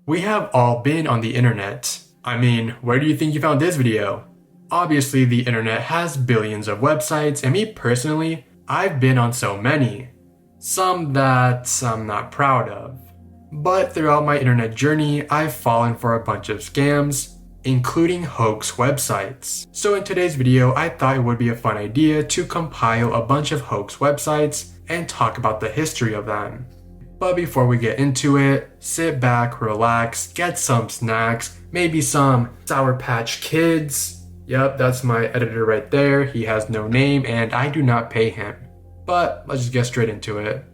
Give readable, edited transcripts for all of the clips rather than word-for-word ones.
We have all been on the internet. I mean, where do you think you found this video? Obviously, the internet has billions of websites, and me personally, I've been on so many. Some that I'm not proud of. But throughout my internet journey, I've fallen for a bunch of scams, including hoax websites. So in today's video, I thought it would be a fun idea to compile a bunch of hoax websites and talk about the history of them. But before we get into it, sit back, relax, get some snacks, maybe some Sour Patch Kids. Yep, that's my editor right there. He has no name and I do not pay him. But let's just get straight into it.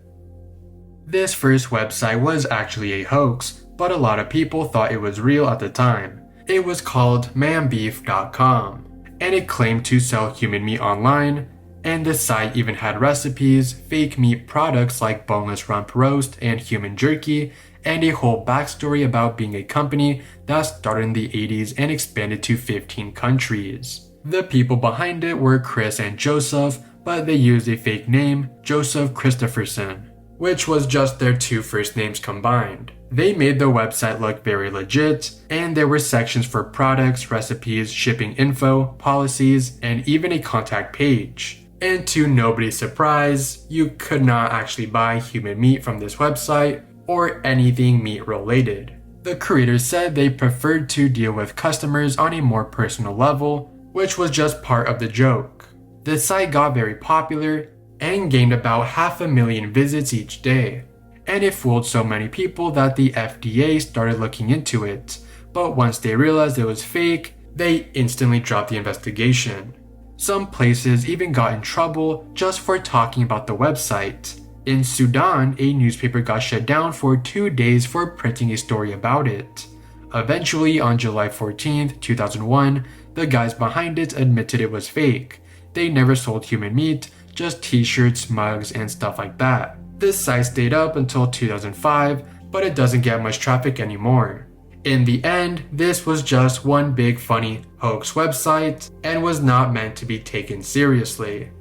This first website was actually a hoax, but a lot of people thought it was real at the time. It was called manbeef.com, and it claimed to sell human meat online, and the site even had recipes, fake meat products like boneless rump roast and human jerky, and a whole backstory about being a company that started in the 80s and expanded to 15 countries. The people behind it were Chris and Joseph, but they used a fake name, Joseph Christopherson, which was just their two first names combined. They made the website look very legit, and there were sections for products, recipes, shipping info, policies, and even a contact page. And to nobody's surprise, you could not actually buy human meat from this website or anything meat related. The creators said they preferred to deal with customers on a more personal level, which was just part of the joke. The site got very popular and gained about 500,000 visits each day, and it fooled so many people that the FDA started looking into it, but once they realized it was fake, they instantly dropped the investigation. Some places even got in trouble just for talking about the website. In Sudan, a newspaper got shut down for 2 days for printing a story about it. Eventually, on July 14, 2001, the guys behind it admitted it was fake. They never sold human meat, just t-shirts, mugs, and stuff like that. This site stayed up until 2005, but it doesn't get much traffic anymore. In the end, this was just one big funny hoax website and was not meant to be taken seriously.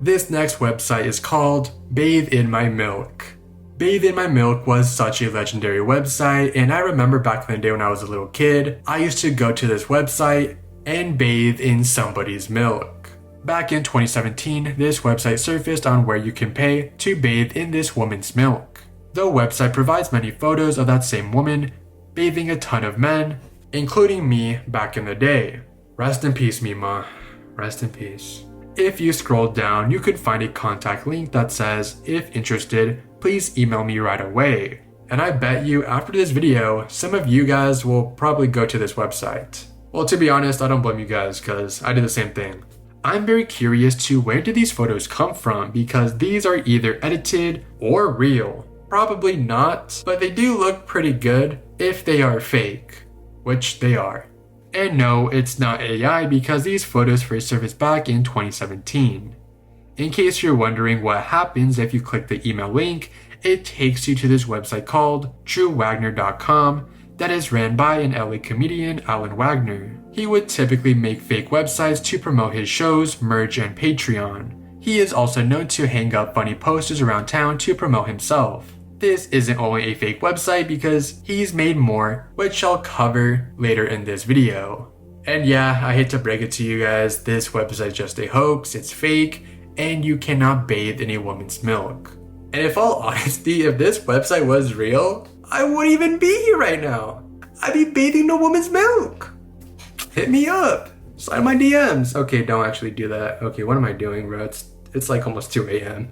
This next website is called Bathe in My Milk. Bathe in My Milk was such a legendary website, and I remember back in the day when I was a little kid, I used to go to this website and bathe in somebody's milk. Back in 2017, this website surfaced on where you can pay to bathe in this woman's milk. The website provides many photos of that same woman bathing a ton of men, including me back in the day. Rest in peace, Mima. Rest in peace. If you scroll down, you could find a contact link that says, if interested, please email me right away. And I bet you after this video, some of you guys will probably go to this website. Well, to be honest, I don't blame you guys because I did the same thing. I'm very curious to where did these photos come from because these are either edited or real. Probably not, but they do look pretty good if they are fake, which they are. And no, it's not AI because these photos first surfaced back in 2017. In case you're wondering what happens if you click the email link, it takes you to this website called truewagner.com that is ran by an LA comedian, Alan Wagner. He would typically make fake websites to promote his shows, merch, and Patreon. He is also known to hang up funny posters around town to promote himself. This isn't only a fake website because he's made more, which I'll cover later in this video. And yeah, I hate to break it to you guys, this website is just a hoax, it's fake, and you cannot bathe in a woman's milk. And in all honesty, if this website was real, I wouldn't even be here right now. I'd be bathing in a woman's milk. Hit me up. Slide my DMs. Okay, don't actually do that. Okay, what am I doing, bro? It's like almost 2 a.m.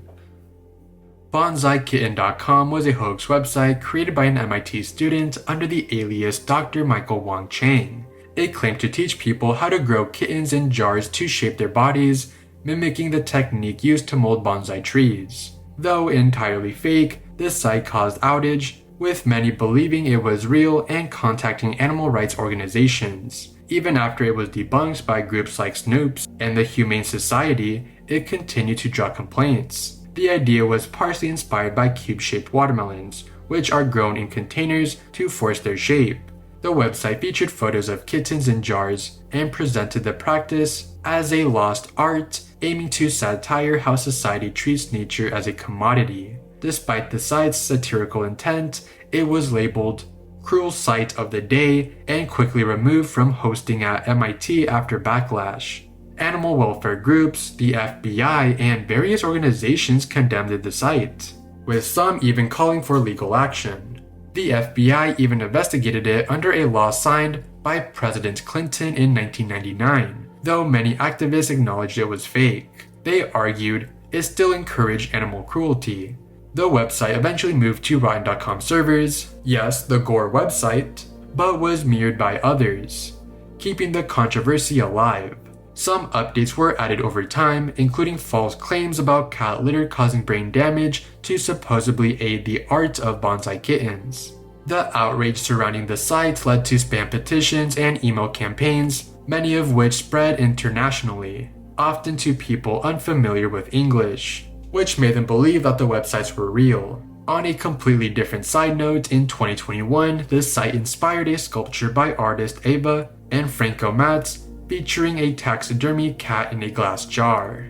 BonsaiKitten.com was a hoax website created by an MIT student under the alias Dr. Michael Wang Chang. It claimed to teach people how to grow kittens in jars to shape their bodies, mimicking the technique used to mold bonsai trees. Though entirely fake, this site caused outrage, with many believing it was real and contacting animal rights organizations. Even after it was debunked by groups like Snoops and the Humane Society, it continued to draw complaints. The idea was partially inspired by cube-shaped watermelons, which are grown in containers to force their shape. The website featured photos of kittens in jars and presented the practice as a lost art, aiming to satire how society treats nature as a commodity. Despite the site's satirical intent, it was labeled cruel sight of the day, and quickly removed from hosting at MIT after backlash. Animal welfare groups, the FBI, and various organizations condemned the site, with some even calling for legal action. The FBI even investigated it under a law signed by President Clinton in 1999, though many activists acknowledged it was fake. They argued it still encouraged animal cruelty. The website eventually moved to Rotten.com servers, yes, the Gore website, but was mirrored by others, keeping the controversy alive. Some updates were added over time, including false claims about cat litter causing brain damage to supposedly aid the art of Bonsai Kittens. The outrage surrounding the site led to spam petitions and email campaigns, many of which spread internationally, often to people unfamiliar with English, which made them believe that the websites were real. On a completely different side note, in 2021, the site inspired a sculpture by artist Ava and Franco Matz featuring a taxidermy cat in a glass jar.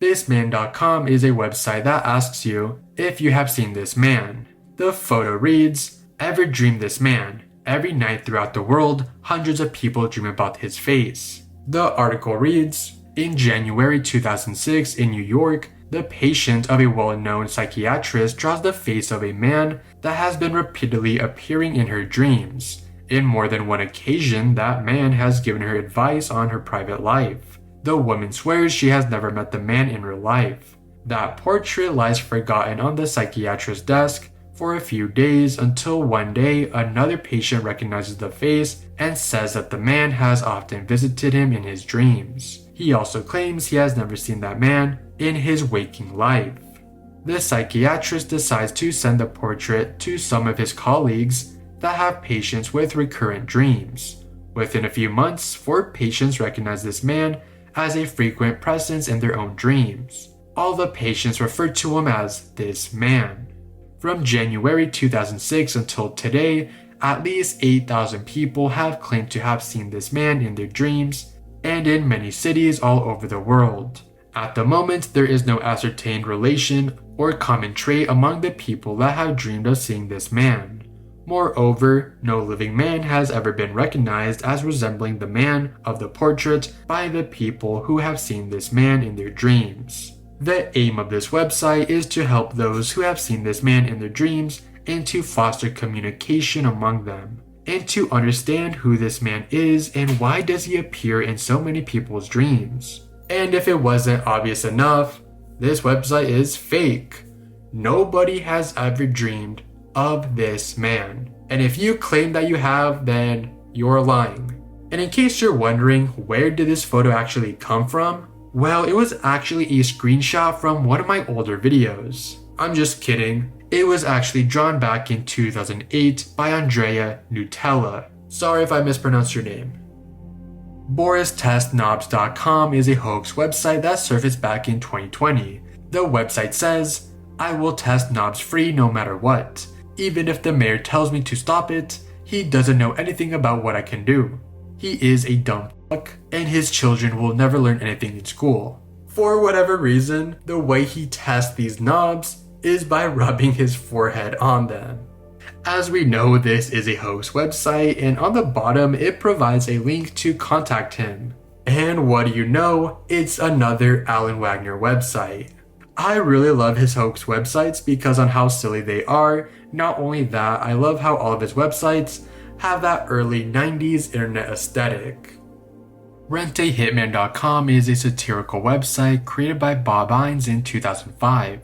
Thisman.com is a website that asks you if you have seen this man. The photo reads, "Ever dreamed this man? Every night throughout the world, hundreds of people dream about his face." The article reads, "In January 2006 in New York, the patient of a well-known psychiatrist draws the face of a man that has been repeatedly appearing in her dreams. In more than one occasion, that man has given her advice on her private life. The woman swears she has never met the man in her life. That portrait lies forgotten on the psychiatrist's desk for a few days until one day another patient recognizes the face and says that the man has often visited him in his dreams. He also claims he has never seen that man in his waking life. The psychiatrist decides to send the portrait to some of his colleagues that have patients with recurrent dreams. Within a few months, 4 patients recognize this man as a frequent presence in their own dreams. All the patients refer to him as this man. From January 2006 until today, at least 8,000 people have claimed to have seen this man in their dreams, and in many cities all over the world. At the moment, there is no ascertained relation or common trait among the people that have dreamed of seeing this man. Moreover, no living man has ever been recognized as resembling the man of the portrait by the people who have seen this man in their dreams. The aim of this website is to help those who have seen this man in their dreams and to foster communication among them, and to understand who this man is and why does he appear in so many people's dreams. And if it wasn't obvious enough, this website is fake. Nobody has ever dreamed of this man. And if you claim that you have, then you're lying. And in case you're wondering, where did this photo actually come from? Well, it was actually a screenshot from one of my older videos. I'm just kidding. It was actually drawn back in 2008 by Andrea Nutella. Sorry if I mispronounced your name. BorisTestKnobs.com is a hoax website that surfaced back in 2020. The website says, "I will test knobs free no matter what. Even if the mayor tells me to stop it, he doesn't know anything about what I can do. He is a dumb fuck, and his children will never learn anything in school." For whatever reason, the way he tests these knobs is by rubbing his forehead on them. As we know, this is a hoax website, and on the bottom it provides a link to contact him. And what do you know? It's another Alan Wagner website. I really love his hoax websites because on how silly they are. Not only that, I love how all of his websites have that early 90s internet aesthetic. RentAHitman.com is a satirical website created by Bob Hines in 2005.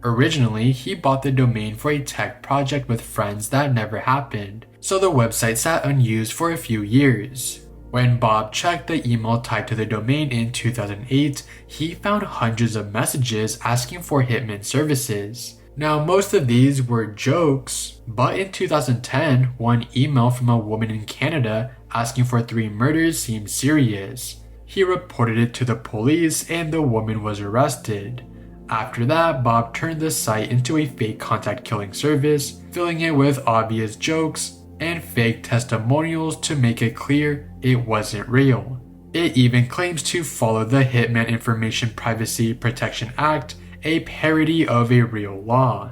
Originally, he bought the domain for a tech project with friends that never happened, so the website sat unused for a few years. When Bob checked the email tied to the domain in 2008, he found hundreds of messages asking for hitman services. Now, most of these were jokes, but in 2010, one email from a woman in Canada asking for 3 murders seemed serious. He reported it to the police and the woman was arrested. After that, Bob turned the site into a fake contact killing service, filling it with obvious jokes and fake testimonials to make it clear it wasn't real. It even claims to follow the Hitman Information Privacy Protection Act, a parody of a real law.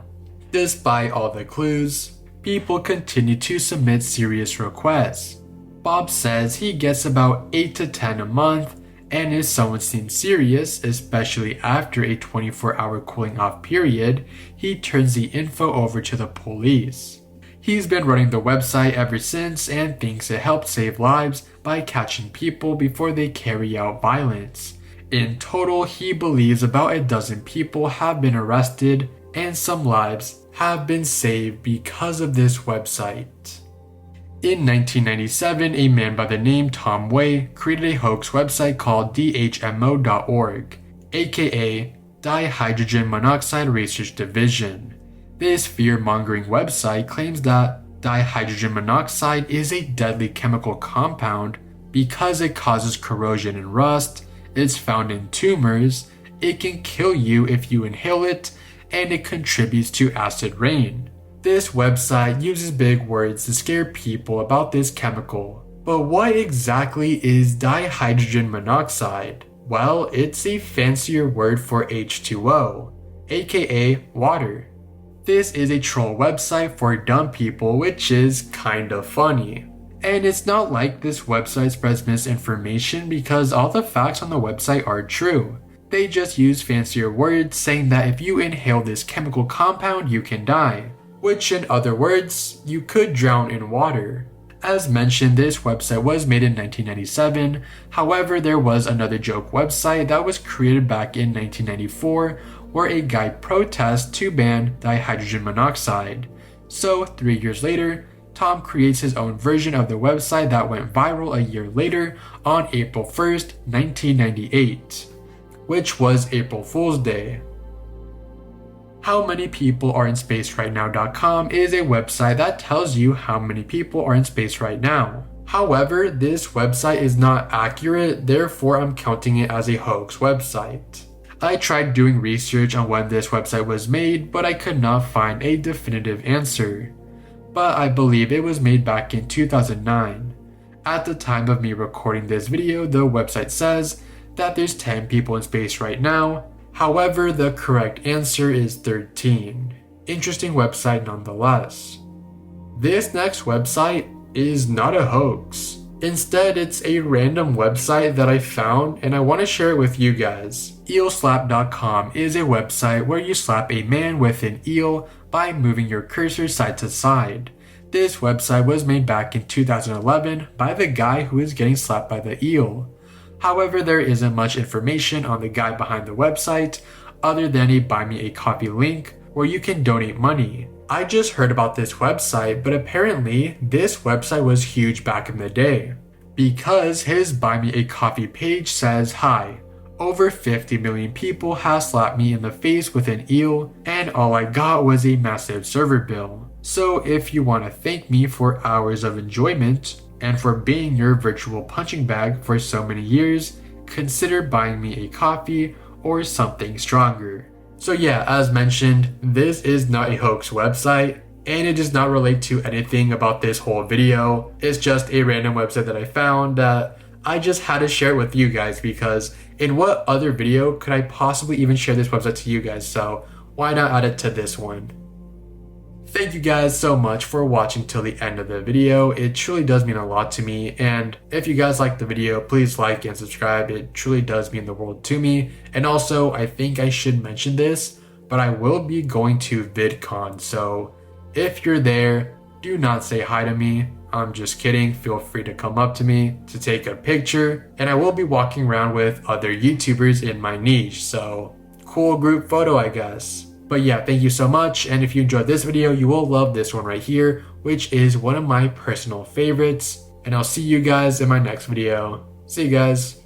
Despite all the clues, people continue to submit serious requests. Bob says he gets about 8 to 10 a month, and if someone seems serious, especially after a 24-hour cooling off period, he turns the info over to the police. He's been running the website ever since and thinks it helps save lives by catching people before they carry out violence. In total, he believes about a dozen people have been arrested and some lives have been saved because of this website. In 1997, a man by the name Tom Way created a hoax website called DHMO.org, aka Dihydrogen Monoxide Research Division. This fear-mongering website claims that dihydrogen monoxide is a deadly chemical compound because it causes corrosion and rust, it's found in tumors, it can kill you if you inhale it, and it contributes to acid rain. This website uses big words to scare people about this chemical. But what exactly is dihydrogen monoxide? Well, it's a fancier word for H2O, aka water. This is a troll website for dumb people, which is kinda funny. And it's not like this website spreads misinformation because all the facts on the website are true. They just use fancier words saying that if you inhale this chemical compound, you can die. Which in other words, you could drown in water. As mentioned, this website was made in 1997, however there was another joke website that was created back in 1994 where a guy protests to ban dihydrogen monoxide. So 3 years later, Tom creates his own version of the website that went viral a year later on April 1st, 1998, which was April Fool's Day. How many people are in space right now.com is a website that tells you how many people are in space right now. However, this website is not accurate, therefore I'm counting it as a hoax website. I tried doing research on when this website was made, but I could not find a definitive answer. But I believe it was made back in 2009. At the time of me recording this video, the website says that there's 10 people in space right now. However, the correct answer is 13. Interesting website nonetheless. This next website is not a hoax. Instead, it's a random website that I found and I want to share it with you guys. Eelslap.com is a website where you slap a man with an eel by moving your cursor side to side. This website was made back in 2011 by the guy who is getting slapped by the eel. However, there isn't much information on the guy behind the website other than a buy me a coffee link where you can donate money. I just heard about this website, but apparently this website was huge back in the day because his buy me a coffee page says, "Hi, over 50 million people have slapped me in the face with an eel and all I got was a massive server bill. So if you want to thank me for hours of enjoyment and for being your virtual punching bag for so many years, consider buying me a coffee or something stronger." So yeah, as mentioned, this is not a hoax website and it does not relate to anything about this whole video. It's just a random website that I found that I just had to share it with you guys because in what other video could I possibly even share this website to you guys? So why not add it to this one? Thank you guys so much for watching till the end of the video. It truly does mean a lot to me, and if you guys like the video, please like and subscribe. It truly does mean the world to me. And also, I think I should mention this, but I will be going to VidCon, so if you're there, do not say hi to me. I'm just kidding. Feel free to come up to me to take a picture, and I will be walking around with other YouTubers in my niche, so cool group photo, I guess. But yeah, thank you so much, and if you enjoyed this video, you will love this one right here, which is one of my personal favorites, and I'll see you guys in my next video. See you guys.